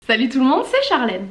Salut tout le monde, c'est Charlène.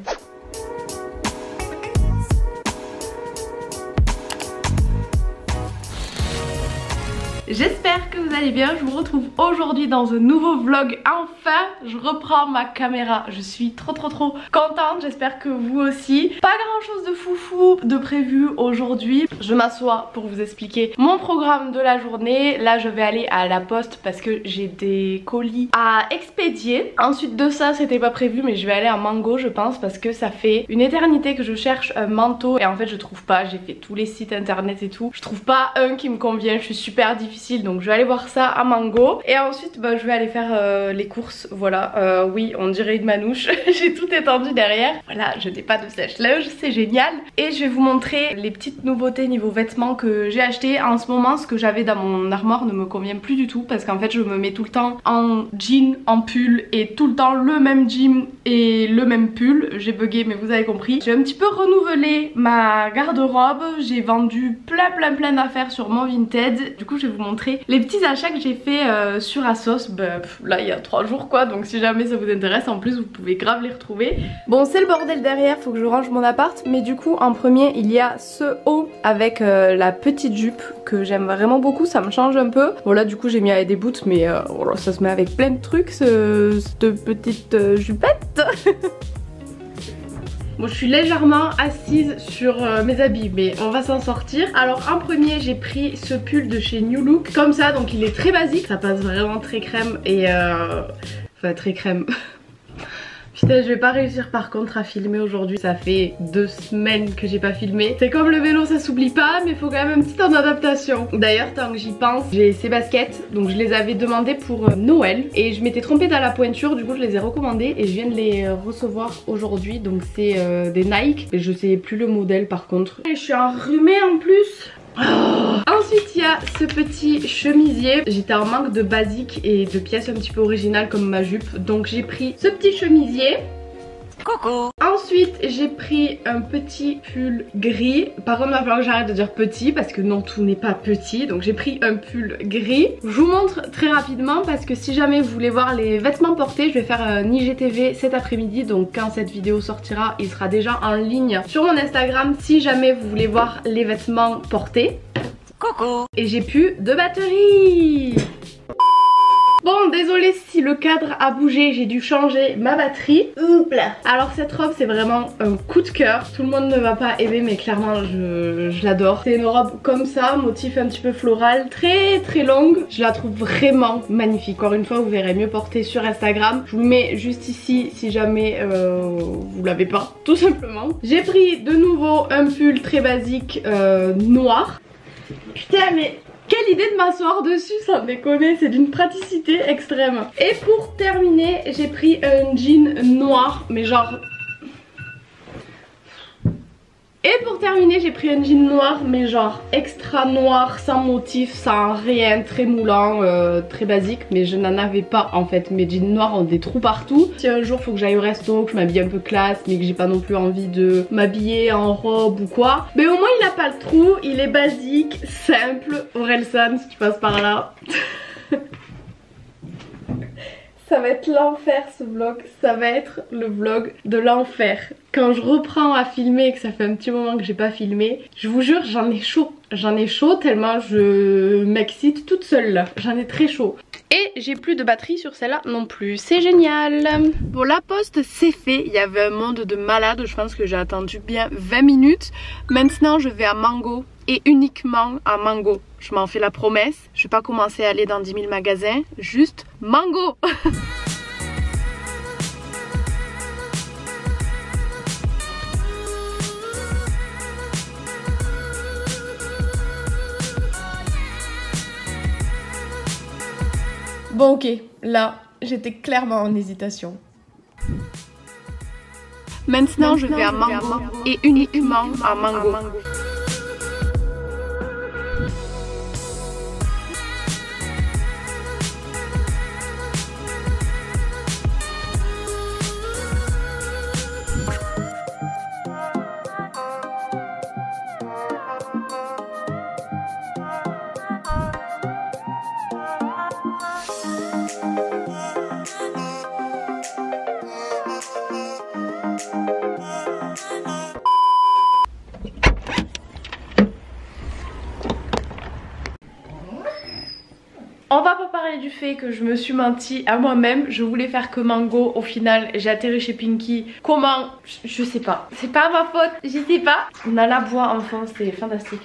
J'espère que vous allez bien, je vous retrouve aujourd'hui dans un nouveau vlog. Enfin, je reprends ma caméra, je suis trop contente, j'espère que vous aussi. Pas grand chose de foufou de prévu aujourd'hui. Je m'assois pour vous expliquer mon programme de la journée. Là je vais aller à la poste parce que j'ai des colis à expédier. Ensuite de ça, c'était pas prévu mais je vais aller à Mango je pense, parce que ça fait une éternité que je cherche un manteau et en fait je trouve pas. J'ai fait tous les sites internet et tout, je trouve pas un qui me convient, je suis super difficile, donc je vais aller voir ça à Mango et ensuite bah, je vais aller faire les courses. Voilà, oui on dirait une manouche. J'ai tout étendu derrière, voilà, je n'ai pas de sèche-linge, c'est génial. Et je vais vous montrer les petites nouveautés niveau vêtements que j'ai acheté en ce moment. Ce que j'avais dans mon armoire ne me convient plus du tout parce qu'en fait je me mets tout le temps en jean, en pull et tout le temps le même jean et le même pull. J'ai bugué mais vous avez compris. J'ai un petit peu renouvelé ma garde-robe, j'ai vendu plein d'affaires sur mon Vinted. Du coup je vais vous montrer les petits achats que j'ai fait sur Asos, bah, là il y a 3 jours quoi, donc si jamais ça vous intéresse, en plus vous pouvez grave les retrouver. Bon c'est le bordel derrière, faut que je range mon appart, mais du coup en premier il y a ce haut avec la petite jupe que j'aime vraiment beaucoup, ça me change un peu. Bon là du coup j'ai mis avec des boots mais voilà, ça se met avec plein de trucs cette petite jupette. Bon je suis légèrement assise sur mes habits mais on va s'en sortir. Alors en premier j'ai pris ce pull de chez New Look comme ça, donc il est très basique, ça passe vraiment très crème et enfin très crème. Putain je vais pas réussir par contre à filmer aujourd'hui, ça fait 2 semaines que j'ai pas filmé. C'est comme le vélo, ça s'oublie pas mais faut quand même un petit temps d'adaptation. D'ailleurs tant que j'y pense, j'ai ces baskets, donc je les avais demandées pour Noël et je m'étais trompée dans la pointure, du coup je les ai recommandées et je viens de les recevoir aujourd'hui. Donc c'est des Nike et je sais plus le modèle par contre. Et je suis enrhumée en plus. Oh. Ensuite il y a ce petit chemisier. J'étais en manque de basique et de pièces un petit peu originales comme ma jupe, donc j'ai pris ce petit chemisier. Coucou. Ensuite j'ai pris un petit pull gris. Par contre il va falloir que j'arrête de dire petit parce que non, tout n'est pas petit. Donc j'ai pris un pull gris. Je vous montre très rapidement parce que si jamais vous voulez voir les vêtements portés, je vais faire un IGTV cet après-midi. Donc quand cette vidéo sortira, il sera déjà en ligne sur mon Instagram si jamais vous voulez voir les vêtements portés. Coucou. Et j'ai plus de batterie. Bon désolée si le cadre a bougé, j'ai dû changer ma batterie. Oups là. Alors cette robe c'est vraiment un coup de cœur. Tout le monde ne va pas aimer mais clairement je l'adore. C'est une robe comme ça, motif un petit peu floral, très longue. Je la trouve vraiment magnifique. Encore une fois vous verrez mieux portée sur Instagram. Je vous le mets juste ici si jamais vous l'avez pas, tout simplement. J'ai pris de nouveau un pull très basique noir. Putain mais... quelle idée de m'asseoir dessus, sans déconner, c'est d'une praticité extrême. Et pour terminer, j'ai pris un jean noir, mais genre... Et pour terminer, j'ai pris un jean noir, mais genre extra noir, sans motif, sans rien, très moulant, très basique. Mais je n'en avais pas en fait, mes jeans noirs ont des trous partout. Si un jour faut que j'aille au resto, que je m'habille un peu classe, mais que j'ai pas non plus envie de m'habiller en robe ou quoi, mais au moins il a pas le trou, il est basique, simple. Orelsan si tu passes par là. Ça va être l'enfer ce vlog, ça va être le vlog de l'enfer. Quand je reprends à filmer et que ça fait un petit moment que j'ai pas filmé, je vous jure j'en ai chaud tellement je m'excite toute seule là, j'en ai très chaud. Et j'ai plus de batterie sur celle-là non plus, c'est génial. Bon la poste c'est fait, il y avait un monde de malade, je pense que j'ai attendu bien 20 minutes. Maintenant je vais à Mango et uniquement à Mango. Je m'en fais la promesse, je vais pas commencer à aller dans 10 000 magasins, juste Mango. Bon ok, là j'étais clairement en hésitation. Maintenant je vais à Mango et uniquement à Mango. parler du fait que je me suis menti à moi-même. Je voulais faire que mango, au final j'ai atterri chez Pinky. Comment? Je sais pas. C'est pas ma faute, je sais pas. On a la bois en fond, c'est fantastique.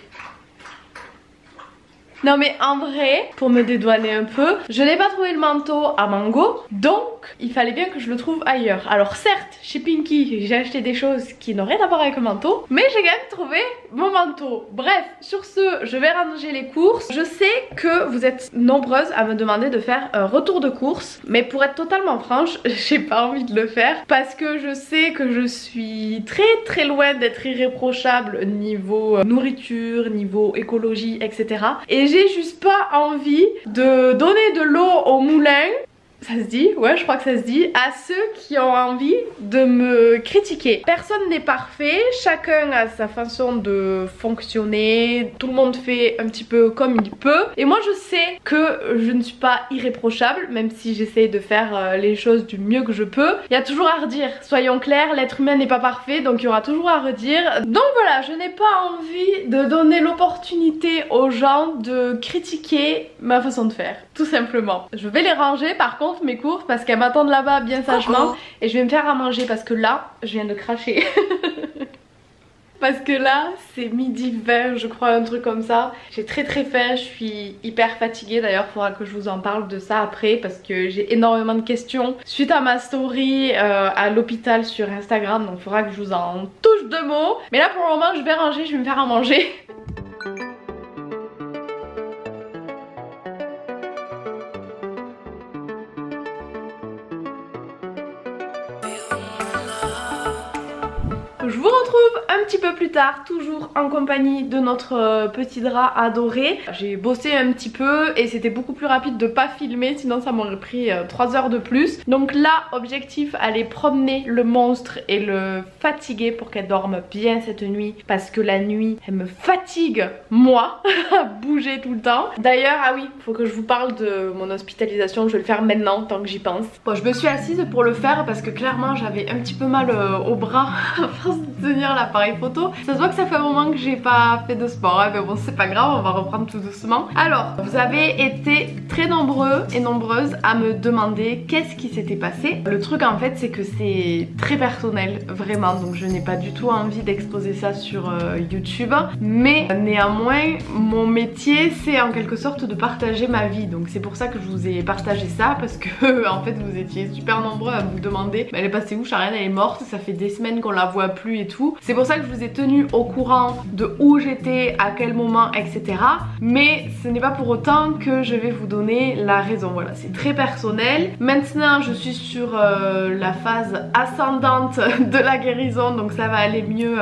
Non mais en vrai, pour me dédouaner un peu, je n'ai pas trouvé le manteau à mango, donc il fallait bien que je le trouve ailleurs. Alors certes, chez Pinky, j'ai acheté des choses qui n'ont rien à voir avec le manteau, mais j'ai quand même trouvé mon manteau. Bref, sur ce, je vais ranger les courses. Je sais que vous êtes nombreuses à me demander de faire un retour de courses, mais pour être totalement franche, j'ai pas envie de le faire parce que je sais que je suis très loin d'être irréprochable niveau nourriture, niveau écologie, etc. Et j'ai juste pas envie de donner de l'eau au moulin, ça se dit, ouais je crois que ça se dit, à ceux qui ont envie de me critiquer. Personne n'est parfait, chacun a sa façon de fonctionner, tout le monde fait un petit peu comme il peut. Et moi je sais que je ne suis pas irréprochable, même si j'essaie de faire les choses du mieux que je peux. Il y a toujours à redire, soyons clairs, l'être humain n'est pas parfait, donc il y aura toujours à redire. Donc voilà, je n'ai pas envie de donner l'opportunité aux gens de critiquer ma façon de faire, tout simplement. Je vais les ranger par contre mes courses parce qu'elles m'attendent là-bas bien sagement et je vais me faire à manger parce que là je viens de cracher. Parce que là c'est midi 20 je crois, un truc comme ça. J'ai très faim, je suis hyper fatiguée. D'ailleurs il faudra que je vous en parle de ça après parce que j'ai énormément de questions suite à ma story à l'hôpital sur Instagram. Donc il faudra que je vous en touche deux mots. Mais là pour le moment je vais ranger, je vais me faire à manger. Je vous retrouve un petit peu plus tard, toujours en compagnie de notre petit drap adoré. J'ai bossé un petit peu et c'était beaucoup plus rapide de pas filmer, sinon ça m'aurait pris 3 heures de plus. Donc là, objectif, aller promener le monstre et le fatiguer pour qu'elle dorme bien cette nuit. Parce que la nuit, elle me fatigue, moi, à bouger tout le temps. D'ailleurs, ah oui, faut que je vous parle de mon hospitalisation, je vais le faire maintenant, tant que j'y pense. Bon, je me suis assise pour le faire parce que clairement, j'avais un petit peu mal au bras à force de tenir l'appareil photo. Ça se voit que ça fait un moment que j'ai pas fait de sport, hein, mais bon c'est pas grave, on va reprendre tout doucement. Alors, vous avez été très nombreux et nombreuses à me demander qu'est-ce qui s'était passé. Le truc en fait c'est que c'est très personnel, vraiment, donc je n'ai pas du tout envie d'exposer ça sur YouTube. Mais néanmoins, mon métier c'est en quelque sorte de partager ma vie, donc c'est pour ça que je vous ai partagé ça, parce que en fait vous étiez super nombreux à me demander elle est passée où Charlène, elle est morte, ça fait des semaines qu'on la voit plus et tout. C'est pour ça que je vous ai tenu au courant de où j'étais, à quel moment, etc. Mais ce n'est pas pour autant que je vais vous donner la raison. Voilà, c'est très personnel. Maintenant, je suis sur la phase ascendante de la guérison, donc ça va aller mieux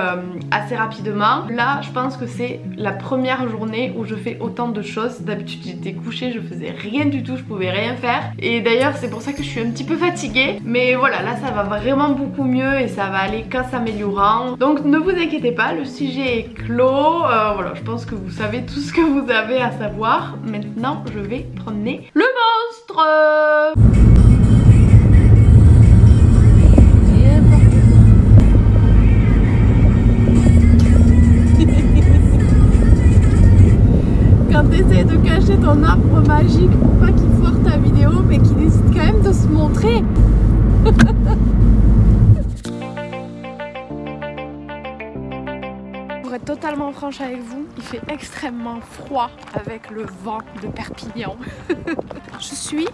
assez rapidement. Là, je pense que c'est la première journée où je fais autant de choses. D'habitude, j'étais couchée, je faisais rien du tout, je pouvais rien faire. Et d'ailleurs, c'est pour ça que je suis un petit peu fatiguée. Mais voilà, là, ça va vraiment beaucoup mieux et ça va aller qu'à s'améliorant. Donc ne vous inquiétez pas, le sujet est clos. Voilà, je pense que vous savez tout ce que vous avez à savoir. Maintenant, je vais promener le monstre. Quand tu essaies de cacher ton arbre magique pour pas qu'il foire ta vidéo, mais qu'il décide quand même de se montrer. Pour être totalement franche avec vous, il fait extrêmement froid avec le vent de Perpignan. Je suis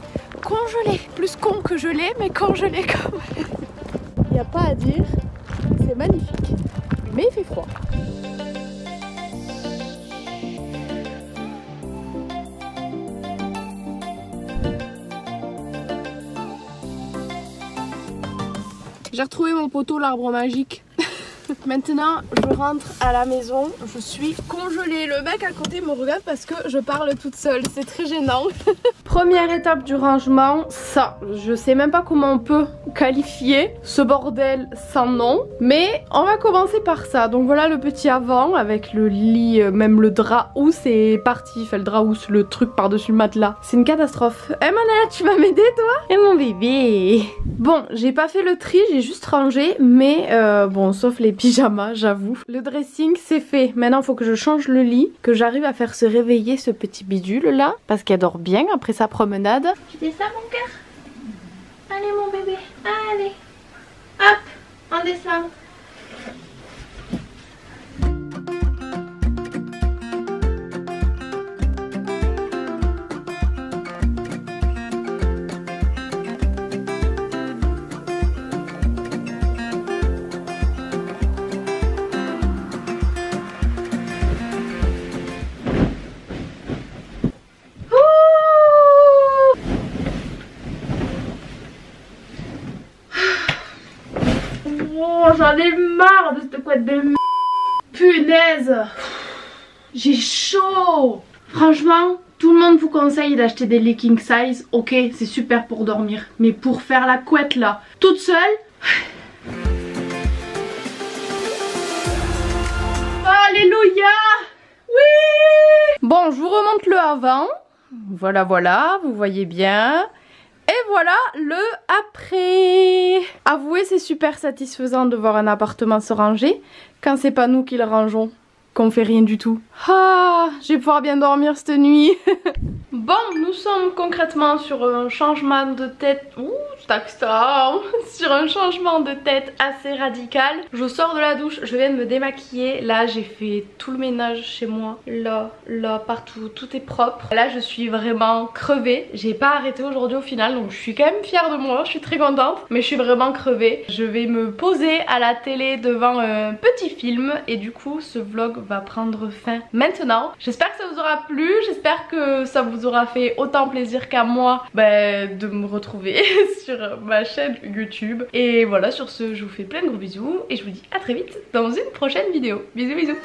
congelée, plus con que gelée, mais congelée quand même. Il n'y a pas à dire, c'est magnifique, mais il fait froid. J'ai retrouvé mon poteau, l'arbre magique. Maintenant, je rentre à la maison, je suis congelée. Le mec à côté me regarde parce que je parle toute seule, c'est très gênant. Première étape du rangement, ça. Je sais même pas comment on peut qualifier ce bordel sans nom, mais on va commencer par ça. Donc voilà le petit avant avec le lit, même le drap housse c'est parti. Fait le drap housse, le truc par-dessus le matelas. C'est une catastrophe. Eh Manala, tu vas m'aider toi? Eh mon bébé. Bon, j'ai pas fait le tri, j'ai juste rangé, mais bon, sauf les pyjama, j'avoue. Le dressing c'est fait. Maintenant il faut que je change le lit, que j'arrive à faire se réveiller ce petit bidule là, parce qu'elle dort bien après sa promenade. Tu descends mon cœur? Allez mon bébé, allez. Hop, on descend. Oh, j'en ai marre de cette couette de m***. Punaise. J'ai chaud. Franchement, tout le monde vous conseille d'acheter des lits king size. Ok, c'est super pour dormir. Mais pour faire la couette là, toute seule... Alléluia. Oui. Bon, je vous remonte le avant. Voilà, voilà, vous voyez bien. Et voilà le après. Avouez, c'est super satisfaisant de voir un appartement se ranger quand c'est pas nous qui le rangeons, qu'on fait rien du tout. Ah, je vais pouvoir bien dormir cette nuit. Bon, nous sommes concrètement sur un changement de tête. Ouh, tac-tac. Sur un changement de tête assez radical. Je sors de la douche, je viens de me démaquiller. Là, j'ai fait tout le ménage chez moi. Là, partout, tout est propre. Là, je suis vraiment crevée. J'ai pas arrêté aujourd'hui au final, donc je suis quand même fière de moi. Je suis très contente, mais je suis vraiment crevée. Je vais me poser à la télé devant un petit film et du coup, ce vlog va prendre fin maintenant. J'espère que ça vous aura plu. J'espère que ça vous aura fait autant plaisir qu'à moi de me retrouver sur ma chaîne YouTube. Et voilà, sur ce, je vous fais plein de gros bisous et je vous dis à très vite dans une prochaine vidéo. Bisous bisous.